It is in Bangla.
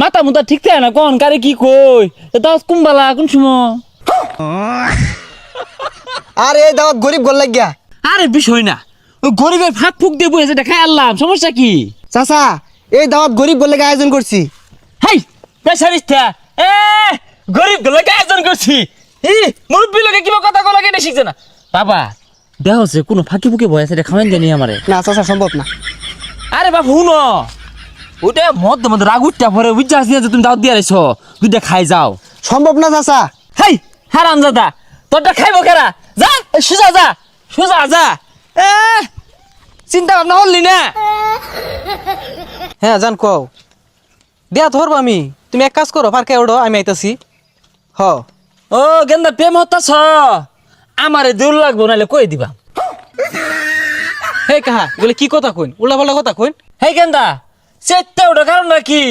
মাথা মুতা ঠিক থাকে না কোন কারে কি কই দাওয়াত কুম্বালা কোন সময় আরে এই দাওয়াত গরিব গোল লাগিয়া। আরে বিষয় না ওই গরিবের ফাঁক ফুক দিয়ে বসে দেখাই আনলাম সমস্যা কি চাচা এই দাওয়াত গরিব গোল লাগে আয়োজন করছি। হাই পেশারিস্তা এ গরিব গুলোকে আয়োজন করছি মুরব্বী লোকে কিবা কথা কলা কেটে শিখছে না বাবা দেহ হচ্ছে কোনো ফাঁকি ফুকি ভয় আছে খাওয়ান জানি আমারে না চাচা সম্ভব না। আরে বাবা হুনো ওটা মধ্যে মধ্যে রাগ উঠটা পরে বুঝতে আসি না যে তুমি দাওয়াত দিয়ে আইছো দুইটা খাই যাও সম্ভব না চাচা। হাই হারাম দাদা তোরটা খাইবো কেরা যা সোজা যা সোজা যা এ চিন্তা ভাবনা হলি না হ্যাঁ জান কও দেয়া ধরবো আমি তুমি এক কাজ করো পার্কে ওড়ো আমি আইতাছি। হ ও গেন্দা প্রেম হতাছ আমারে দেউল লাগবো নাহলে কই দিবা হে কাহা এগুলো কি কথা কইন উল্টা পাল্টা কথা কইন। হে গেন্দা চেত্তা ওটা কারণ নাকি